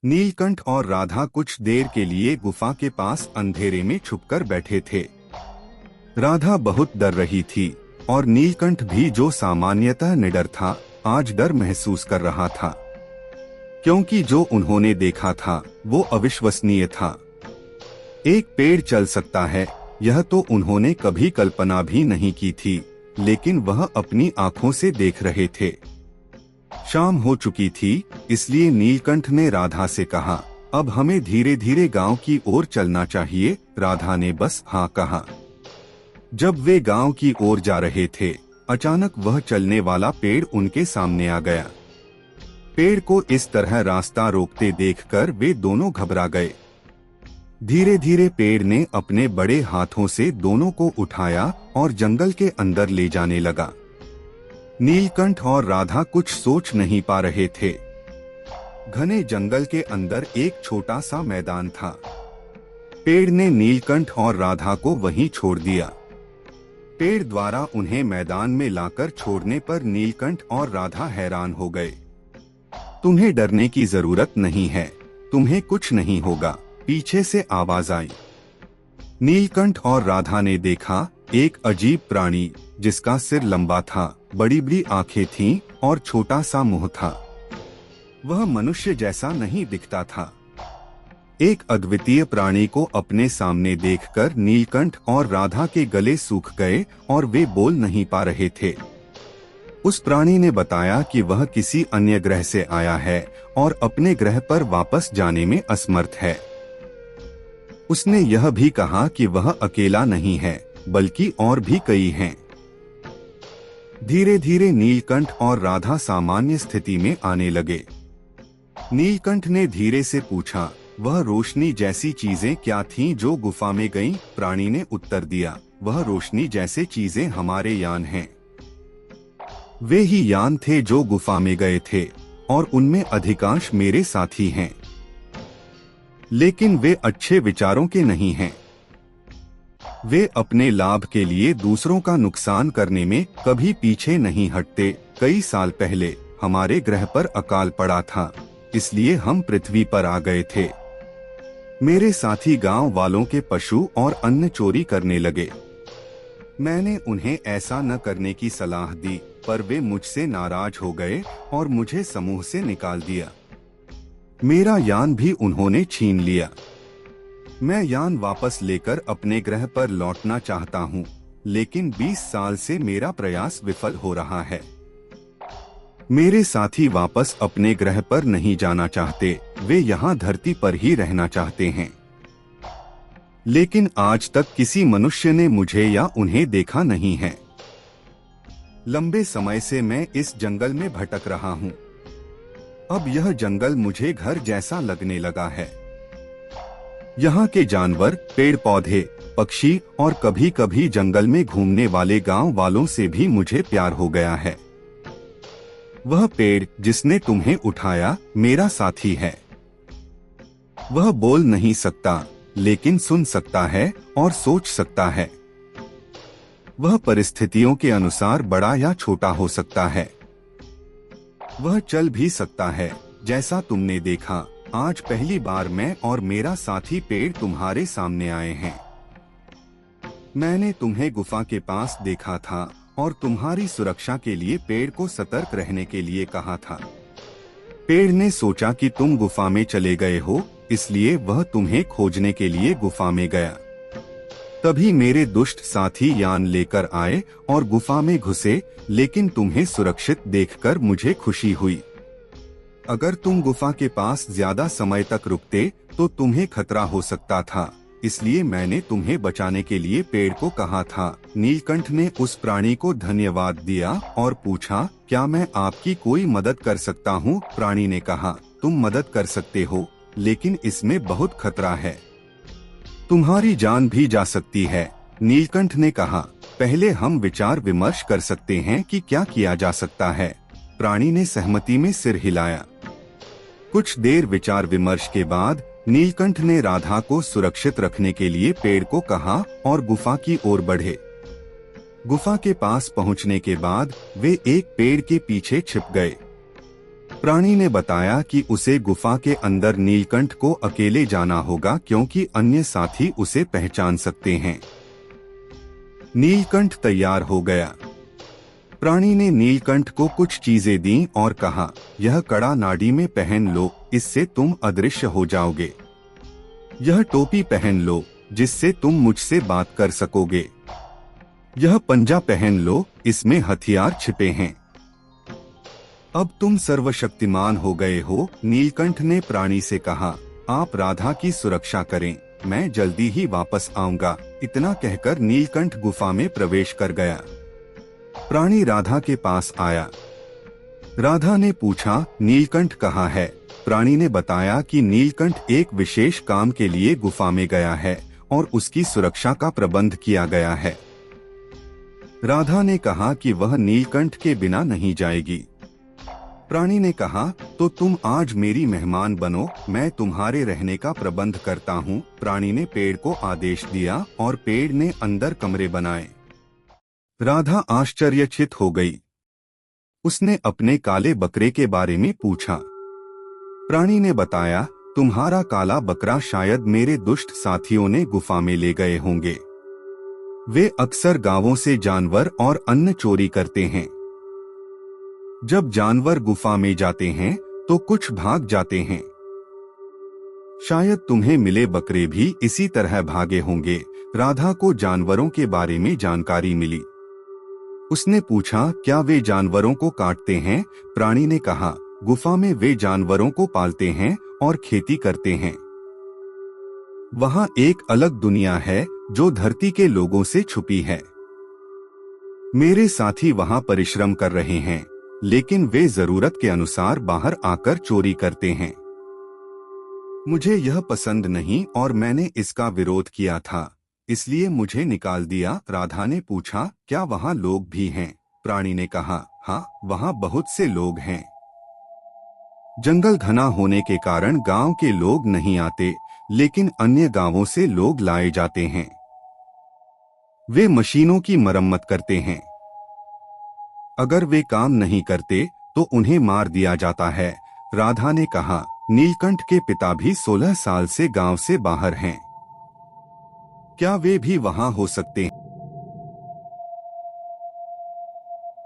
नीलकंठ और राधा कुछ देर के लिए गुफा के पास अंधेरे में छुपकर बैठे थे। राधा बहुत डर रही थी और नीलकंठ भी, जो सामान्यतः निडर था, आज डर महसूस कर रहा था, क्योंकि जो उन्होंने देखा था वो अविश्वसनीय था। एक पेड़ चल सकता है, यह तो उन्होंने कभी कल्पना भी नहीं की थी, लेकिन वह अपनी आंखों से देख रहे थे। शाम हो चुकी थी, इसलिए नीलकंठ ने राधा से कहा, अब हमें धीरे धीरे गांव की ओर चलना चाहिए। राधा ने बस हाँ कहा। जब वे गांव की ओर जा रहे थे, अचानक वह चलने वाला पेड़ उनके सामने आ गया। पेड़ को इस तरह रास्ता रोकते देखकर वे दोनों घबरा गए। धीरे धीरे पेड़ ने अपने बड़े हाथों से दोनों को उठाया और जंगल के अंदर ले जाने लगा। नीलकंठ और राधा कुछ सोच नहीं पा रहे थे। घने जंगल के अंदर एक छोटा सा मैदान था। पेड़ ने नीलकंठ और राधा को वहीं छोड़ दिया। पेड़ द्वारा उन्हें मैदान में लाकर छोड़ने पर नीलकंठ और राधा हैरान हो गए। तुम्हें डरने की जरूरत नहीं है, तुम्हें कुछ नहीं होगा, पीछे से आवाज आई। नीलकंठ और राधा ने देखा एक अजीब प्राणी, जिसका सिर लंबा था, बड़ी बड़ी आंखें थीं और छोटा सा मुंह था। वह मनुष्य जैसा नहीं दिखता था। एक अद्वितीय प्राणी को अपने सामने देखकर नीलकंठ और राधा के गले सूख गए और वे बोल नहीं पा रहे थे। उस प्राणी ने बताया कि वह किसी अन्य ग्रह से आया है और अपने ग्रह पर वापस जाने में असमर्थ है। उसने यह भी कहा कि वह अकेला नहीं है, बल्कि और भी कई हैं। धीरे धीरे नीलकंठ और राधा सामान्य स्थिति में आने लगे। नीलकंठ ने धीरे से पूछा, वह रोशनी जैसी चीजें क्या थीं जो गुफा में गईं? प्राणी ने उत्तर दिया, वह रोशनी जैसे चीजें हमारे यान हैं। वे ही यान थे जो गुफा में गए थे और उनमें अधिकांश मेरे साथी हैं, लेकिन वे अच्छे विचारों के नहीं हैं। वे अपने लाभ के लिए दूसरों का नुकसान करने में कभी पीछे नहीं हटते। कई साल पहले हमारे ग्रह पर अकाल पड़ा था, इसलिए हम पृथ्वी पर आ गए थे। मेरे साथी गांव वालों के पशु और अन्न चोरी करने लगे। मैंने उन्हें ऐसा न करने की सलाह दी, पर वे मुझसे नाराज हो गए और मुझे समूह से निकाल दिया। मेरा यान भी उन्होंने छीन लिया। मैं यान वापस लेकर अपने ग्रह पर लौटना चाहता हूँ, लेकिन 20 साल से मेरा प्रयास विफल हो रहा है। मेरे साथी वापस अपने ग्रह पर नहीं जाना चाहते, वे यहाँ धरती पर ही रहना चाहते हैं। लेकिन आज तक किसी मनुष्य ने मुझे या उन्हें देखा नहीं है। लंबे समय से मैं इस जंगल में भटक रहा हूँ। अब यह जंगल मुझे घर जैसा लगने लगा है। यहाँ के जानवर, पेड़ पौधे, पक्षी और कभी कभी जंगल में घूमने वाले गांव वालों से भी मुझे प्यार हो गया है। वह पेड़ जिसने तुम्हें उठाया मेरा साथी है। वह बोल नहीं सकता, लेकिन सुन सकता है और सोच सकता है। वह परिस्थितियों के अनुसार बड़ा या छोटा हो सकता है। वह चल भी सकता है, जैसा तुमने देखा। आज पहली बार मैं और मेरा साथी पेड़ तुम्हारे सामने आए हैं। मैंने तुम्हें गुफा के पास देखा था और तुम्हारी सुरक्षा के लिए पेड़ को सतर्क रहने के लिए कहा था। पेड़ ने सोचा कि तुम गुफा में चले गए हो, इसलिए वह तुम्हें खोजने के लिए गुफा में गया। तभी मेरे दुष्ट साथी यान लेकर आए और गुफा में घुसे, लेकिन तुम्हें सुरक्षित देखकर मुझे खुशी हुई। अगर तुम गुफा के पास ज्यादा समय तक रुकते तो तुम्हें खतरा हो सकता था, इसलिए मैंने तुम्हें बचाने के लिए पेड़ को कहा था। नीलकंठ ने उस प्राणी को धन्यवाद दिया और पूछा, क्या मैं आपकी कोई मदद कर सकता हूँ? प्राणी ने कहा, तुम मदद कर सकते हो, लेकिन इसमें बहुत खतरा है। तुम्हारी जान भी जा सकती है। नीलकंठ ने कहा, पहले हम विचार विमर्श कर सकते हैं कि क्या किया जा सकता है। प्राणी ने सहमति में सिर हिलाया। कुछ देर विचार विमर्श के बाद नीलकंठ ने राधा को सुरक्षित रखने के लिए पेड़ को कहा और गुफा की ओर बढ़े। गुफा के पास पहुंचने के बाद वे एक पेड़ के पीछे छिप गए। प्राणी ने बताया कि उसे गुफा के अंदर नीलकंठ को अकेले जाना होगा क्योंकि अन्य साथी उसे पहचान सकते हैं। नीलकंठ तैयार हो गया। प्राणी ने नीलकंठ को कुछ चीजें दी और कहा, यह कड़ा नाड़ी में पहन लो, इससे तुम अदृश्य हो जाओगे। यह टोपी पहन लो, जिससे तुम मुझसे बात कर सकोगे। यह पंजा पहन लो, इसमें हथियार छिपे हैं। अब तुम सर्वशक्तिमान हो गए हो। नीलकंठ ने प्राणी से कहा, आप राधा की सुरक्षा करें, मैं जल्दी ही वापस आऊंगा। इतना कहकर नीलकंठ गुफा में प्रवेश कर गया। प्राणी राधा के पास आया। राधा ने पूछा, नीलकंठ कहाँ है? प्राणी ने बताया कि नीलकंठ एक विशेष काम के लिए गुफा में गया है और उसकी सुरक्षा का प्रबंध किया गया है। राधा ने कहा कि वह नीलकंठ के बिना नहीं जाएगी। प्राणी ने कहा, तो तुम आज मेरी मेहमान बनो, मैं तुम्हारे रहने का प्रबंध करता हूँ। प्राणी ने पेड़ को आदेश दिया और पेड़ ने अंदर कमरे बनाए। राधा आश्चर्यचकित हो गई। उसने अपने काले बकरे के बारे में पूछा। प्राणी ने बताया, तुम्हारा काला बकरा शायद मेरे दुष्ट साथियों ने गुफा में ले गए होंगे। वे अक्सर गांवों से जानवर और अन्न चोरी करते हैं। जब जानवर गुफा में जाते हैं तो कुछ भाग जाते हैं। शायद तुम्हें मिले बकरे भी इसी तरह भागे होंगे। राधा को जानवरों के बारे में जानकारी मिली। उसने पूछा, क्या वे जानवरों को काटते हैं? प्राणी ने कहा, गुफा में वे जानवरों को पालते हैं और खेती करते हैं। वहां एक अलग दुनिया है जो धरती के लोगों से छुपी है। मेरे साथी वहां परिश्रम कर रहे हैं, लेकिन वे जरूरत के अनुसार बाहर आकर चोरी करते हैं। मुझे यह पसंद नहीं और मैंने इसका विरोध किया था, इसलिए मुझे निकाल दिया। राधा ने पूछा, क्या वहाँ लोग भी हैं? प्राणी ने कहा, हाँ, वहाँ बहुत से लोग हैं। जंगल घना होने के कारण गांव के लोग नहीं आते, लेकिन अन्य गांवों से लोग लाए जाते हैं। वे मशीनों की मरम्मत करते हैं। अगर वे काम नहीं करते तो उन्हें मार दिया जाता है। राधा ने कहा, नीलकंठ के पिता भी 16 साल से गांव से बाहर हैं। क्या वे भी वहां हो सकते हैं?